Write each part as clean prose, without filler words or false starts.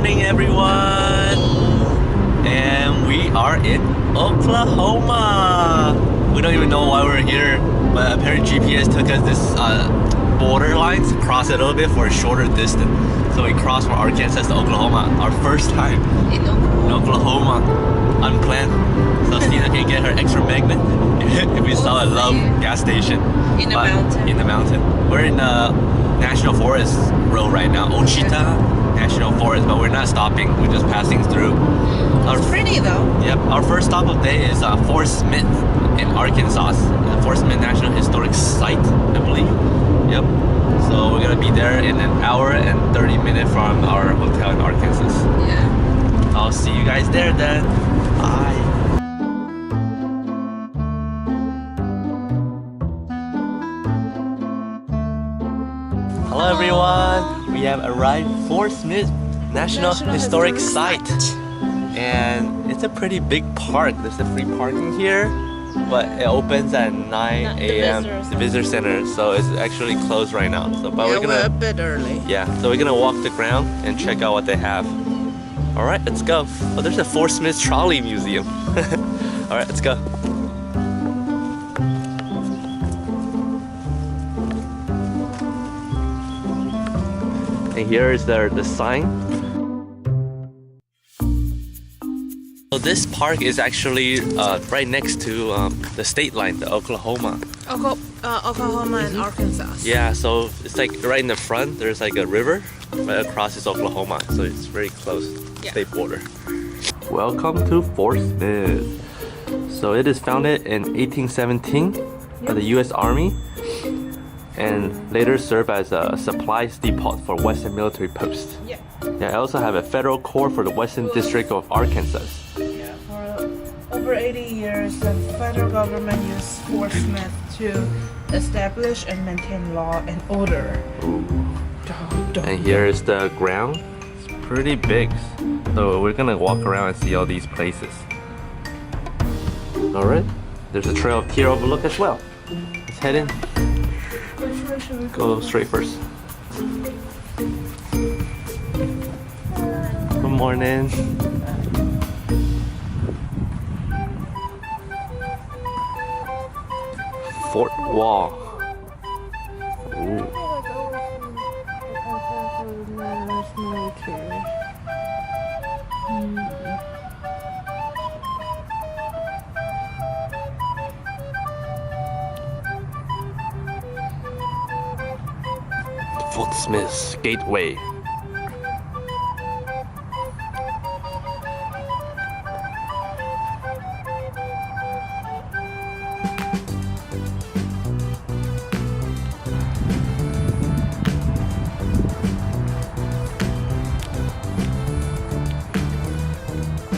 morning, everyone! And we are in Oklahoma! We don't even know why we're here, but apparently GPS took us this border lines to cross it a little bit for a shorter distance. So we crossed from Arkansas to Oklahoma, our first time in Oklahoma, unplanned. So Stina can get her extra magnet if we saw a Love gas station. In the mountain. In the mountain. We're in the National Forest Road right now, Ouachita National Forest, but we're not stopping, we're just passing through. It's pretty though. Yep, our first stop of the day is Fort Smith in Arkansas. The Fort Smith National Historic Site, I believe. Yep. So we're gonna be there in an hour and 30 minutes from our hotel in Arkansas. Yeah. I'll see you guys there then. Bye. Hello everyone. We have arrived Fort Smith National Historic Site. And it's a pretty big park. There's a free parking here, but it opens at 9 a.m. the visitor center, so it's actually closed right now. So, but we're a bit early. Yeah, so we're gonna walk the ground and check out what they have. All right, let's go. Oh, there's a Fort Smith Trolley Museum. All right, let's go. And here is the sign. So this park is actually right next to the state line, the Oklahoma. Oklahoma and Arkansas. Yeah, so it's like right in the front, there's like a river. Right across is Oklahoma, so it's very close, state border. Welcome to Fort Smith. So it is founded in 1817 by the U.S. Army and later served as a supplies depot for Western military posts. Yeah. Yeah, I also have a federal court for the Western District of Arkansas. Yeah, for over 80 years, the federal government used Fort Smith to establish and maintain law and order. Ooh. And here is the ground. It's pretty big. So we're gonna walk around and see all these places. Alright, there's a trail of Tier Overlook as well. Let's head in. Go straight first. Good morning. Fort Wall. Ooh. Fort Smith's Gateway.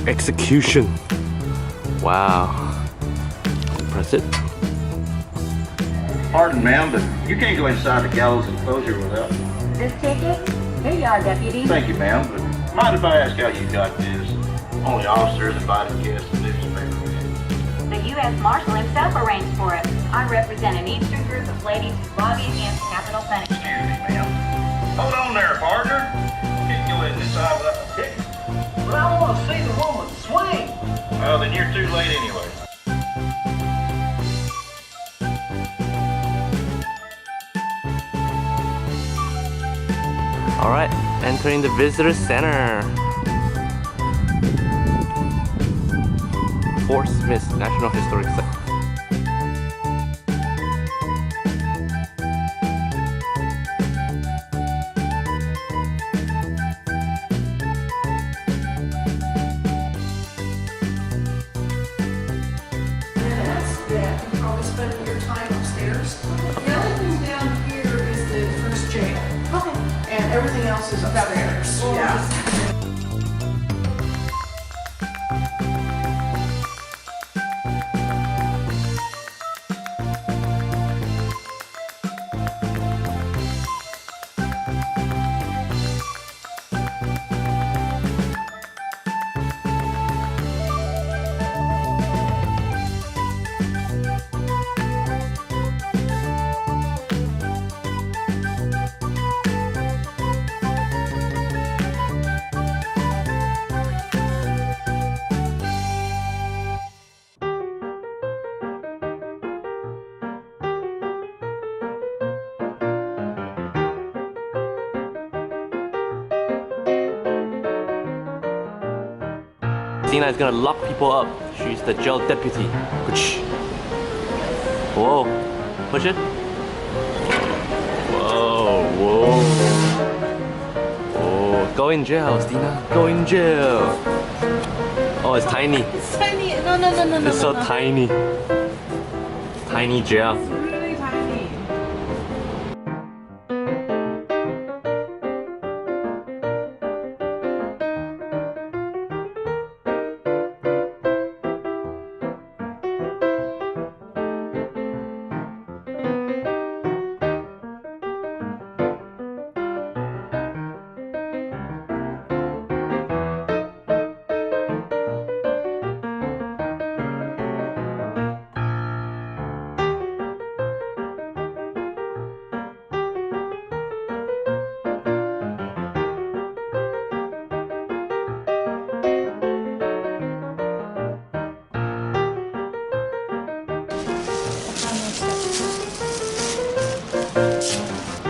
Execution. Wow. Press it. Pardon, ma'am, but you can't go inside the gallows enclosure without. This ticket? Here you are, deputy. Thank you, ma'am, but mind if I ask how you got this? Only officers, invited guests, and newspaper men. The U.S. Marshal himself arranged for it. I represent an eastern group of ladies who lobby against capital punishment. Excuse me, ma'am. Hold on there, partner. Can't go inside without a ticket. But I want to see the woman swing. Well, then you're too late anyway. All right, entering the visitor center. Fort Smith National Historic Site. That and probably spending your time upstairs. The only thing down here is the first jail. Okay. And everything else is upstairs. Yeah. Dina is gonna lock people up. She's the jail deputy. Whoa. Push it. Whoa, whoa. Oh, go in jail, Dina. Go in jail. Oh, it's tiny. It's tiny. No. It's so tiny. Tiny jail. Really tiny.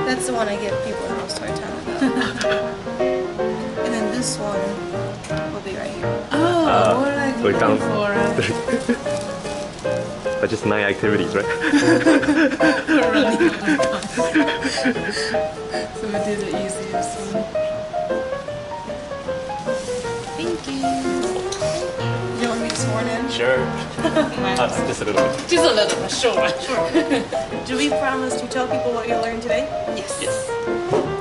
That's the one I give people the most hard time about. And then this one will be right here. Oh, what did I we're do down. before? But just 9 activities, right? So we do the easiest one. Thank you. You want me to be sworn in? Sure. Just a little bit. Just a little bit, sure. Do we promise to tell people what you learned today? Yes.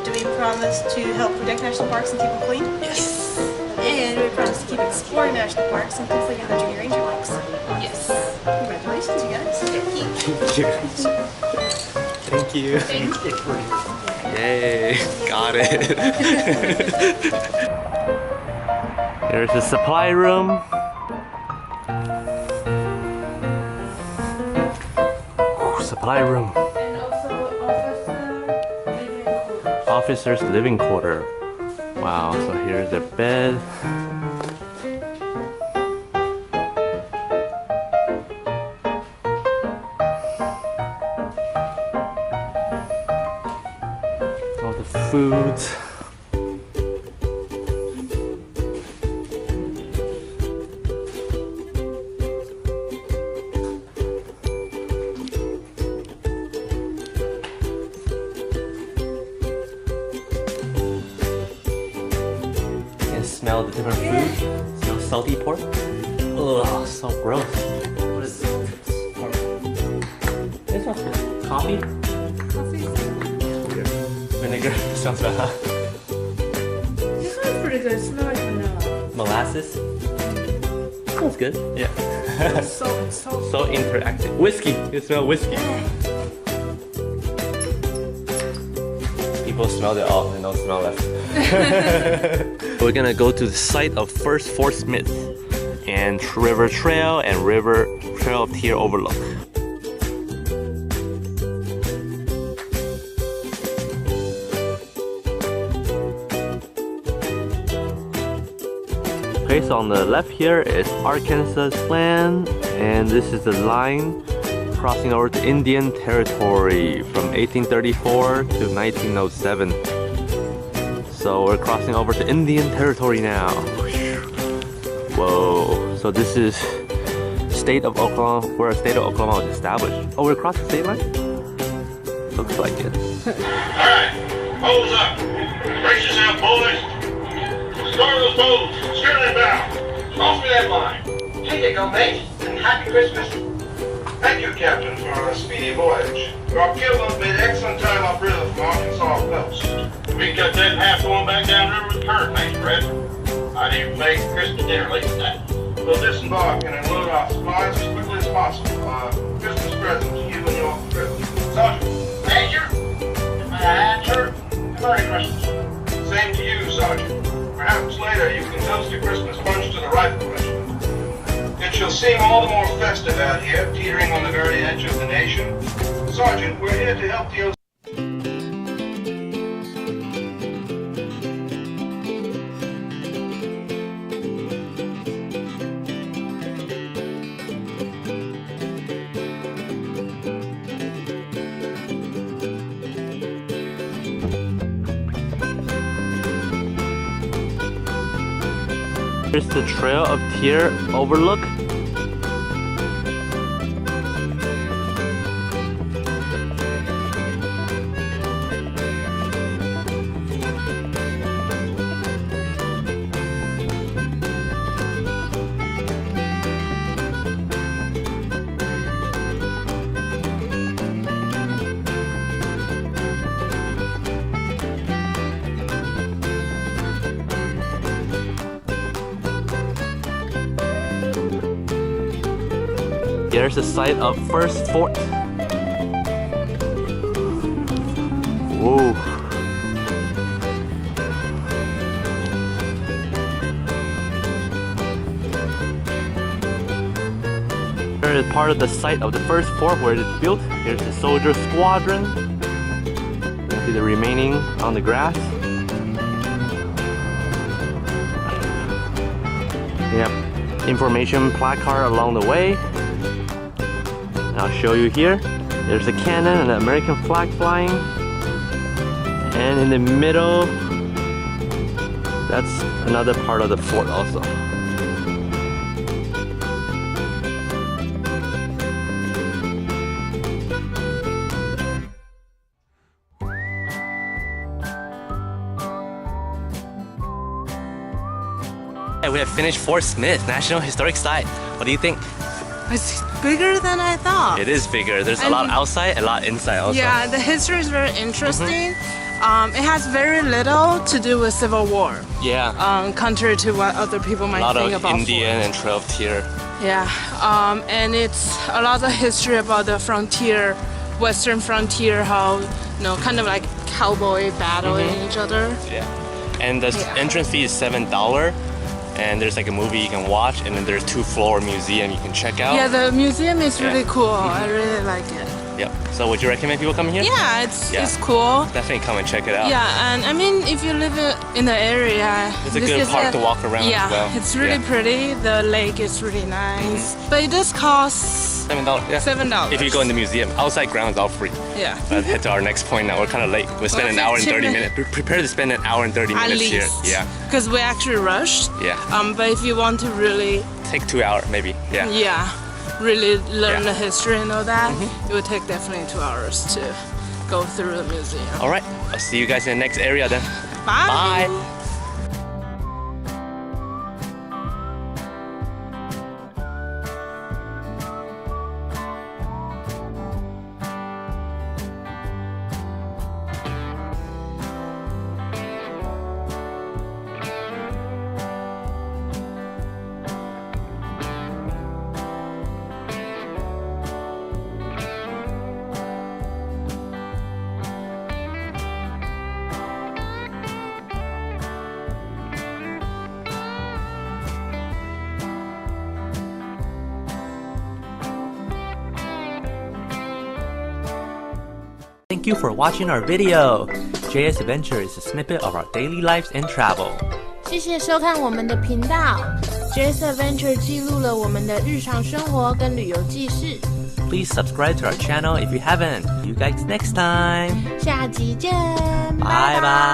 Do we promise to help protect national parks and keep them clean? Yes. And do we promise to keep exploring national parks and complete the junior ranger likes? Yes. Congratulations, you guys. Thank you. Thank you. Yay, got it. There's a supply room. Supply room. And also Officer's living quarter. Wow, so here's the bed. All the foods. Smell the different food. Smell salty pork. Ugh, so gross. What is this? Pork. This one's good. Coffee? Here. Vinegar. Smells bad, huh? This one's pretty good. It smells like vanilla. Molasses? Smells good. Yeah. So So interactive. Whiskey. You smell whiskey. People smell it all and don't smell left. We're gonna go to the site of first Fort Smith and River Trail and River Trail of Tear Overlook. Okay, so on the left here is Arkansas land, and this is the line crossing over to Indian Territory from 1834 to 1907. So we're crossing over to Indian Territory now. Whoa, so this is state of Oklahoma, where the state of Oklahoma was established. Oh, we're across the state line? Looks like it. Alright, poles up. Brace yourself, boys. Start those poles. Steer them down. Cross me that line. Here you go, mate. And happy Christmas. Thank you, Captain, for a speedy voyage. Your Kilburn made excellent time upriver from Arkansas coast. We cut that in half going back downriver with the current, thanks, Fred. I'd even make Christmas dinner late tonight. We'll disembark and unload our supplies as quickly as possible. Christmas present to you and your present. Sergeant. Major, my answer. Merry Christmas. Same to you, Sergeant. Perhaps later you can toast a Christmas punch to the rifle regiment. It shall seem all the more festive out here, teetering on the very edge of the nation. Sergeant, we're here to help the Here's the Trail of Tear overlook. Here's the site of first fort. Whoa. Here is part of the site of the first fort where it is built. Here's the soldier squadron. You can see the remaining on the grass. We have information placard along the way. I'll show you here. There's a cannon and an American flag flying. And in the middle, that's another part of the fort also. We have finished Fort Smith, National Historic Site. What do you think? It's bigger than I thought. It is bigger. There's a lot outside and a lot inside also. Yeah, the history is very interesting. It has very little to do with Civil War. Yeah. Contrary to what other people might think about. A lot of Indian and Trail of Tear. Yeah. And it's a lot of history about the frontier, Western frontier, how, you know, kind of like cowboy battling each other. Yeah. And the entrance fee is $7. And there's like a movie you can watch, and then there's 2-floor museum you can check out. Yeah, the museum is really cool. I really like it. Yep. So would you recommend people coming here? Yeah, it's cool. Definitely come and check it out. Yeah, and I mean, if you live in the area, it's a good park to walk around as well. Yeah, it's really pretty. The lake is really nice. But it does cost $7. Yeah. $7. If you go in the museum, outside grounds all free. Yeah. Let's head to our next point now. We're kind of late. We spent an hour and 30 minutes. Prepare to spend an hour and 30 minutes here. Yeah. Because we actually rushed. Yeah. But if you want to really take 2 hours maybe. Yeah. Yeah. Really learn the history and all that, it would take definitely 2 hours to go through the museum. All right. I'll see you guys in the next area then. Bye. Bye. Thank you for watching our video. JS Adventure is a snippet of our daily lives and travel. 谢谢收看我们的频道 ，JS Adventure 记录了我们的日常生活跟旅游记事。Please subscribe to our channel if you haven't. See you guys next time. 下集见，拜拜。